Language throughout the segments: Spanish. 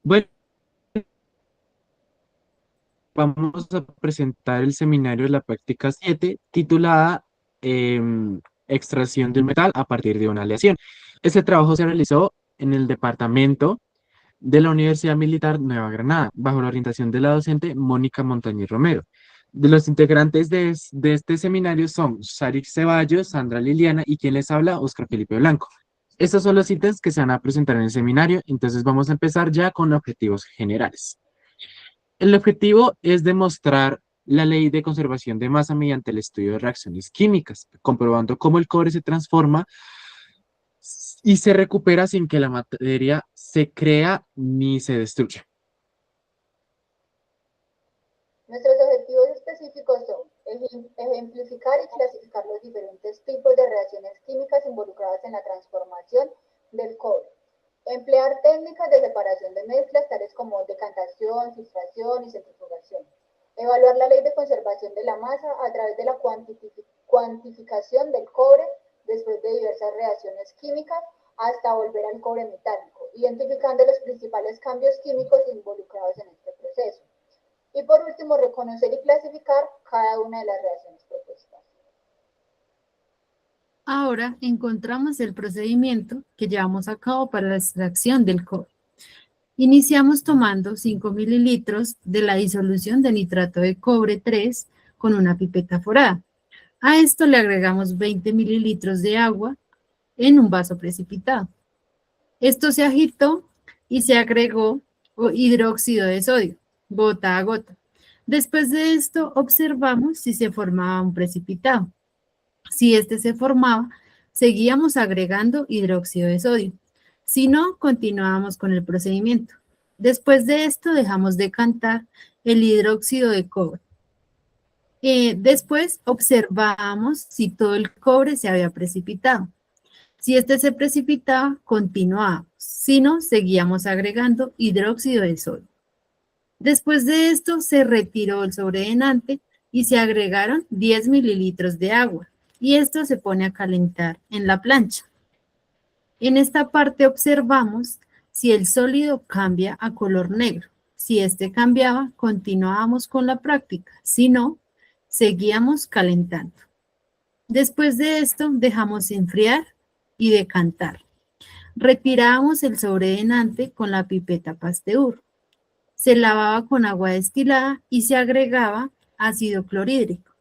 Bueno, vamos a presentar el seminario de la práctica 7 titulada Extracción del metal a partir de una aleación. Este trabajo se realizó en el departamento de la Universidad Militar Nueva Granada, bajo la orientación de la docente Mónica Montañez Romero. De los integrantes de este seminario son Sarik Ceballos, Sandra Liliana y quien les habla, Oscar Felipe Blanco. Estos son los ítems que se van a presentar en el seminario, entonces vamos a empezar ya con objetivos generales. El objetivo es demostrar la ley de conservación de masa mediante el estudio de reacciones químicas, comprobando cómo el cobre se transforma y se recupera sin que la materia se crea ni se destruya. Nuestros objetivos específicos son ejemplificar y clasificar los diferentes tipos de reacciones químicas involucradas en la transformación del cobre, emplear técnicas de separación de mezclas tales como decantación, filtración y centrifugación, evaluar la ley de conservación de la masa a través de la cuantificación del cobre después de diversas reacciones químicas hasta volver al cobre metálico, identificando los principales cambios químicos involucrados en este proceso. Y por último, reconocer y clasificar cada una de las reacciones propuestas. Ahora encontramos el procedimiento que llevamos a cabo para la extracción del cobre. Iniciamos tomando 5 mililitros de la disolución de nitrato de cobre 3 con una pipeta forada. A esto le agregamos 20 mililitros de agua en un vaso precipitado. Esto se agitó y se agregó hidróxido de sodio, gota a gota. Después de esto, observamos si se formaba un precipitado. Si este se formaba, seguíamos agregando hidróxido de sodio. Si no, continuábamos con el procedimiento. Después de esto, dejamos decantar el hidróxido de cobre. Después, observamos si todo el cobre se había precipitado. Si este se precipitaba, continuábamos. Si no, seguíamos agregando hidróxido de sodio. Después de esto, se retiró el sobredenante y se agregaron 10 mililitros de agua. Y esto se pone a calentar en la plancha. En esta parte observamos si el sólido cambia a color negro. Si este cambiaba, continuábamos con la práctica. Si no, seguíamos calentando. Después de esto, dejamos enfriar y decantar. Retirábamos el sobredenante con la pipeta Pasteur. Se lavaba con agua destilada y se agregaba ácido clorhídrico.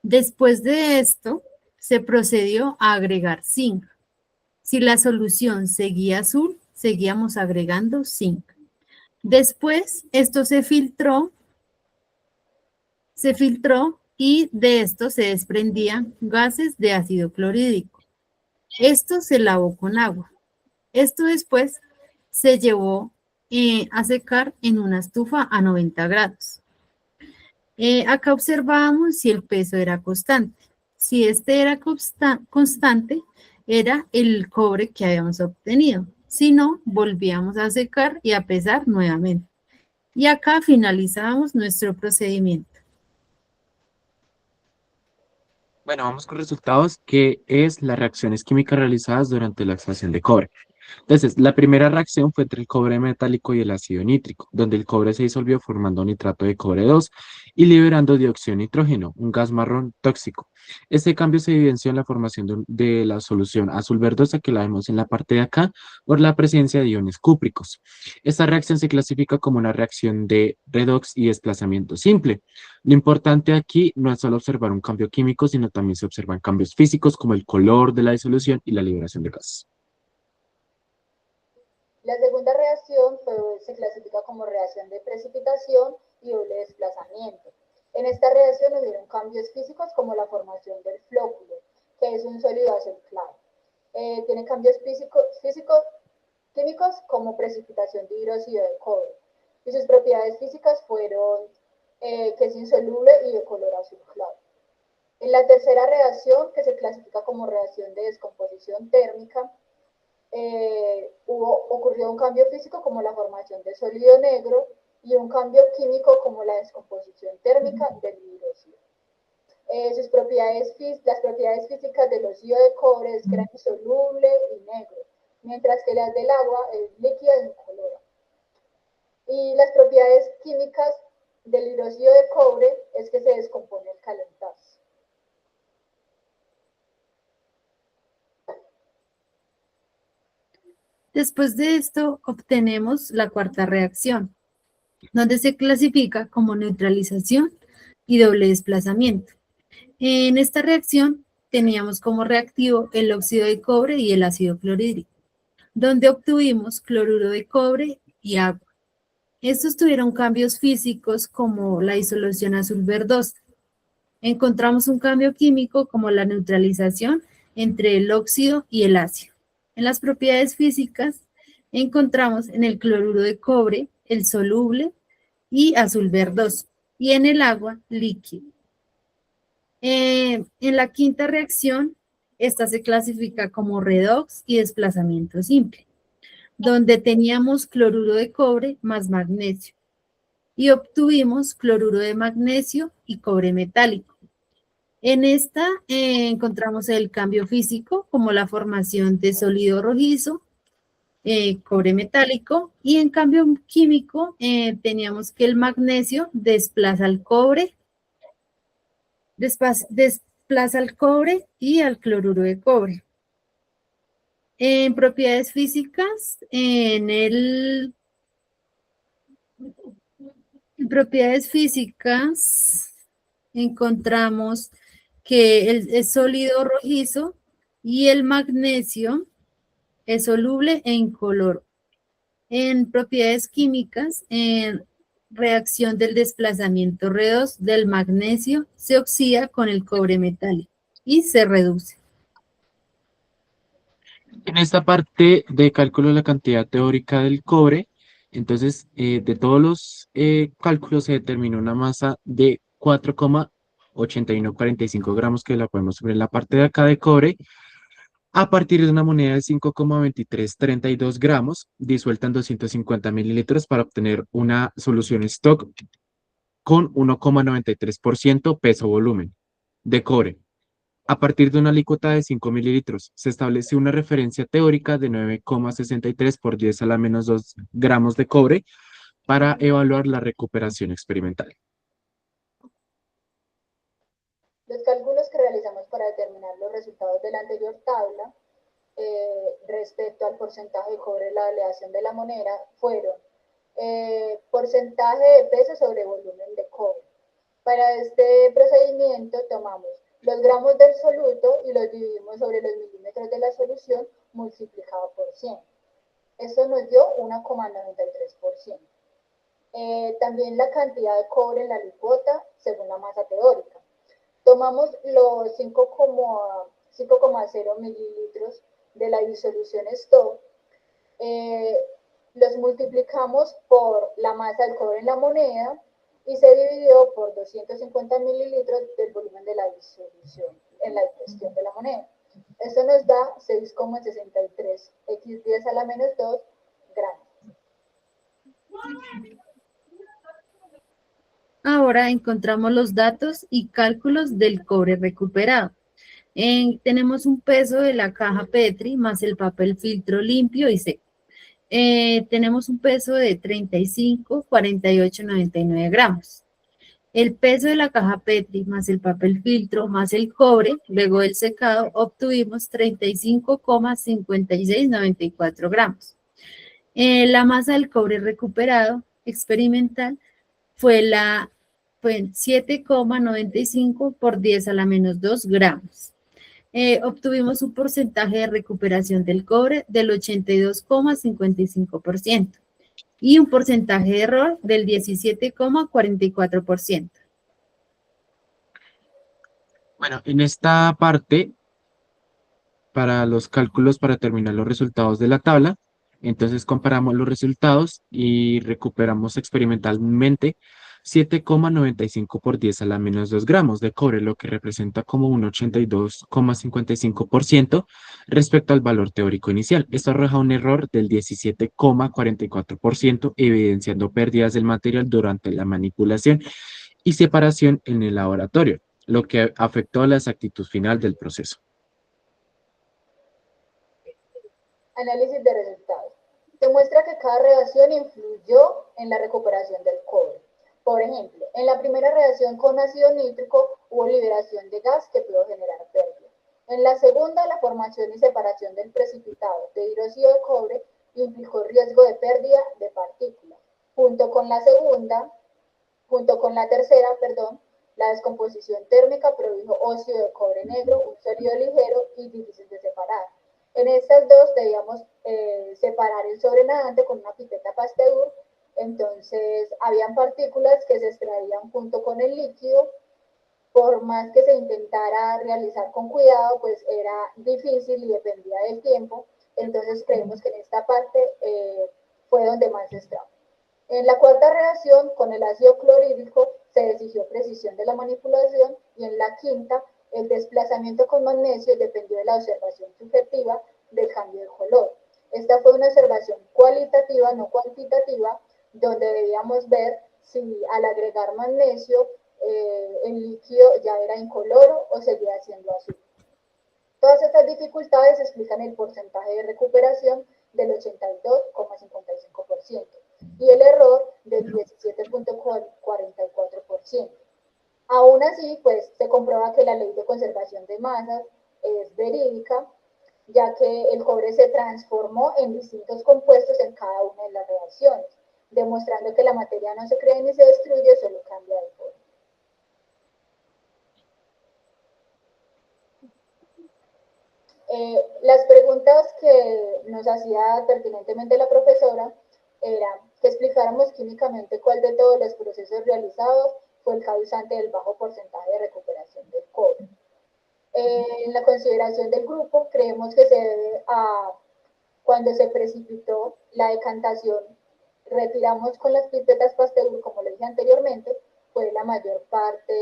Después de esto, se procedió a agregar zinc. Si la solución seguía azul, seguíamos agregando zinc. Después, esto se filtró y de esto se desprendían gases de ácido clorhídrico. Esto se lavó con agua. Esto después se llevó a secar en una estufa a 90 grados. Acá observábamos si el peso era constante. Si este era constante, era el cobre que habíamos obtenido. Si no, volvíamos a secar y a pesar nuevamente. Y acá finalizábamos nuestro procedimiento. Bueno, vamos con resultados, que es las reacciones químicas realizadas durante la extracción de cobre. Entonces, la primera reacción fue entre el cobre metálico y el ácido nítrico, donde el cobre se disolvió formando nitrato de cobre 2 y liberando dióxido de nitrógeno, un gas marrón tóxico. Este cambio se evidenció en la formación de la solución azul verdosa que la vemos en la parte de acá por la presencia de iones cúpricos. Esta reacción se clasifica como una reacción de redox y desplazamiento simple. Lo importante aquí no es solo observar un cambio químico, sino también se observan cambios físicos como el color de la disolución y la liberación de gases. La segunda reacción se clasifica como reacción de precipitación y doble desplazamiento. En esta reacción hubieron cambios físicos como la formación del flóculo, que es un sólido azul claro. Tiene cambios químicos como precipitación de hidróxido de cobre. Y sus propiedades físicas fueron que es insoluble y de color azul claro. En la tercera reacción, que se clasifica como reacción de descomposición térmica, ocurrió un cambio físico como la formación de sólido negro y un cambio químico como la descomposición térmica del hidróxido. Las propiedades físicas del óxido de cobre es que era insoluble y negro, mientras que las del agua es líquida e incolora. Y las propiedades químicas del hidróxido de cobre es que se descompone al calentarse. Después de esto, obtenemos la cuarta reacción, donde se clasifica como neutralización y doble desplazamiento. En esta reacción teníamos como reactivo el óxido de cobre y el ácido clorhídrico, donde obtuvimos cloruro de cobre y agua. Estos tuvieron cambios físicos como la disolución azul verdosa. Encontramos un cambio químico como la neutralización entre el óxido y el ácido. En las propiedades físicas encontramos en el cloruro de cobre el soluble y azul verdoso y en el agua líquido. En la quinta reacción, esta se clasifica como redox y desplazamiento simple, donde teníamos cloruro de cobre más magnesio y obtuvimos cloruro de magnesio y cobre metálico. En esta encontramos el cambio físico como la formación de sólido rojizo, cobre metálico, y en cambio químico teníamos que el magnesio desplaza al cobre, desplaza al cobre y al cloruro de cobre. En propiedades físicas, en propiedades físicas encontramos que el sólido rojizo y el magnesio es soluble e incoloro. En propiedades químicas, en reacción del desplazamiento redox del magnesio se oxida con el cobre metálico y se reduce. En esta parte de cálculo de la cantidad teórica del cobre, entonces de todos los cálculos se determinó una masa de 4,8145 gramos que la podemos ver en la parte de acá de cobre a partir de una moneda de 5,2332 gramos disuelta en 250 mililitros para obtener una solución stock con 1,93% peso-volumen de cobre. A partir de una alícuota de 5 mililitros, se establece una referencia teórica de 9,63 por 10 a la menos 2 gramos de cobre para evaluar la recuperación experimental. Los cálculos que realizamos para determinar los resultados de la anterior tabla respecto al porcentaje de cobre en la aleación de la moneda fueron porcentaje de peso sobre volumen de cobre. Para este procedimiento tomamos los gramos del soluto y los dividimos sobre los milímetros de la solución multiplicado por 100. Esto nos dio 1,93%. También la cantidad de cobre en la alícuota según la masa teórica. Tomamos los 5,0 mililitros de la disolución stock, los multiplicamos por la masa del cobre en la moneda y se dividió por 250 mililitros del volumen de la disolución en la digestión de la moneda. Esto nos da 6,63 x 10 a la menos 2 gramos. Ahora encontramos los datos y cálculos del cobre recuperado. Tenemos un peso de la caja Petri más el papel filtro limpio y seco. Tenemos un peso de 35, 48, 99 gramos. El peso de la caja Petri más el papel filtro más el cobre, luego del secado, obtuvimos 35,56, 94 gramos. La masa del cobre recuperado experimental fue 7,95 por 10 a la menos 2 gramos. Obtuvimos un porcentaje de recuperación del cobre del 82,55% y un porcentaje de error del 17,44%. Bueno, en esta parte, para los cálculos, para terminar los resultados de la tabla, entonces comparamos los resultados y recuperamos experimentalmente 7,95 por 10 a la menos 2 gramos de cobre, lo que representa como un 82,55% respecto al valor teórico inicial. Esto arroja un error del 17,44%, evidenciando pérdidas del material durante la manipulación y separación en el laboratorio, lo que afectó la exactitud final del proceso. Análisis de resultados. Se muestra que cada reacción influyó en la recuperación del cobre. Por ejemplo, en la primera reacción con ácido nítrico hubo liberación de gas que pudo generar pérdida. En la segunda, la formación y separación del precipitado de hidróxido de cobre implicó riesgo de pérdida de partículas. Junto con la tercera, la descomposición térmica produjo óxido de cobre negro, un sólido ligero y difícil de separar. En estas dos debíamos separar el sobrenadante con una pipeta Pasteur. Entonces, habían partículas que se extraían junto con el líquido. Por más que se intentara realizar con cuidado, pues era difícil y dependía del tiempo. Entonces, creemos que en esta parte fue donde más se extrajo. En la cuarta reacción, con el ácido clorhídrico, se exigió precisión de la manipulación, y en la quinta, el desplazamiento con magnesio dependió de la observación subjetiva del cambio de color. Esta fue una observación cualitativa, no cuantitativa, donde debíamos ver si al agregar magnesio el líquido ya era incoloro o seguía siendo azul. Todas estas dificultades explican el porcentaje de recuperación del 82,55% y el error del 17,44%. Aún así, pues se comprueba que la ley de conservación de masas es verídica, ya que el cobre se transformó en distintos compuestos en cada una de las reacciones, demostrando que la materia no se crea ni se destruye, solo cambia de forma. Las preguntas que nos hacía pertinentemente la profesora era que explicáramos químicamente cuál de todos los procesos realizados fue el causante del bajo porcentaje de recuperación del cobre. En la consideración del grupo, creemos que se debe a cuando se precipitó la decantación, retiramos con las pipetas Pasteur, como le dije anteriormente, fue la mayor parte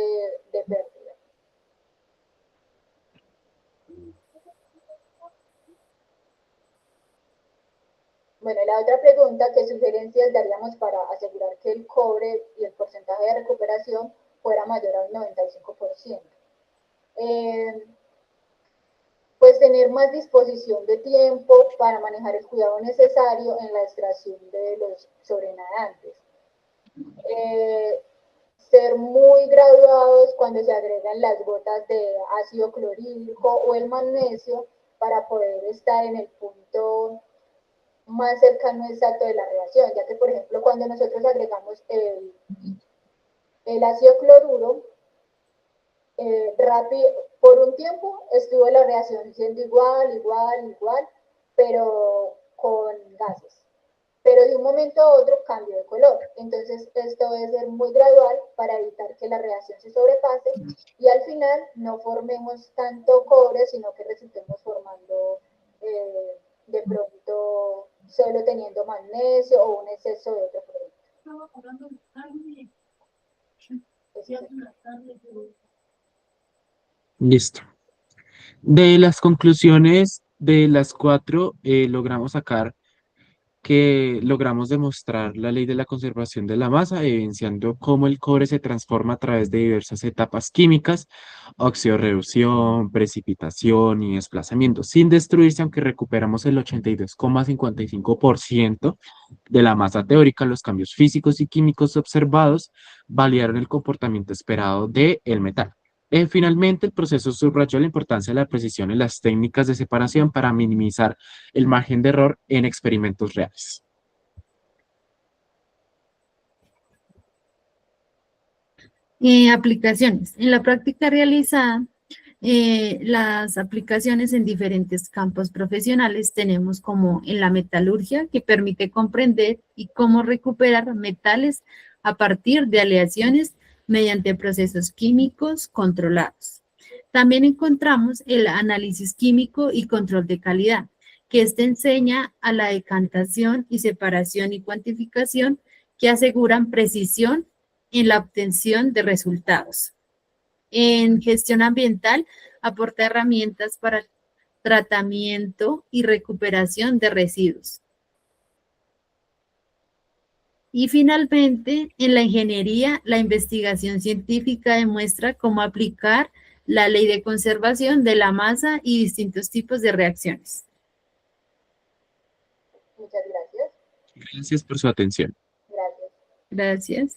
de pérdida. Bueno, la otra pregunta, ¿qué sugerencias daríamos para asegurar que el cobre y el porcentaje de recuperación fuera mayor al 95%? Pues tener más disposición de tiempo para manejar el cuidado necesario en la extracción de los sobrenadantes. Ser muy graduados cuando se agregan las gotas de ácido clorhídrico o el magnesio para poder estar en el punto más cercano exacto de la reacción, ya que, por ejemplo, cuando nosotros agregamos el ácido cloruro, por un tiempo estuvo la reacción siendo igual, pero con gases. Pero de un momento a otro cambió de color. Entonces, esto debe ser muy gradual para evitar que la reacción se sobrepase y al final no formemos tanto cobre, sino que resultemos formando de pronto solo teniendo magnesio o un exceso de otro producto. Listo. De las conclusiones de las cuatro, logramos sacar que logramos demostrar la ley de la conservación de la masa, evidenciando cómo el cobre se transforma a través de diversas etapas químicas, oxidorreducción, precipitación y desplazamiento, sin destruirse, aunque recuperamos el 82,55% de la masa teórica. Los cambios físicos y químicos observados validaron el comportamiento esperado del metal. Finalmente, el proceso subrayó la importancia de la precisión en las técnicas de separación para minimizar el margen de error en experimentos reales. Aplicaciones. En la práctica realizada, las aplicaciones en diferentes campos profesionales tenemos como en la metalurgia, que permite comprender y cómo recuperar metales a partir de aleaciones mediante procesos químicos controlados. También encontramos el análisis químico y control de calidad, que enseña a la decantación y separación y cuantificación que aseguran precisión en la obtención de resultados. En gestión ambiental, aporta herramientas para tratamiento y recuperación de residuos. Y finalmente, en la ingeniería, la investigación científica demuestra cómo aplicar la ley de conservación de la masa y distintos tipos de reacciones. Muchas gracias. Gracias por su atención. Gracias. Gracias.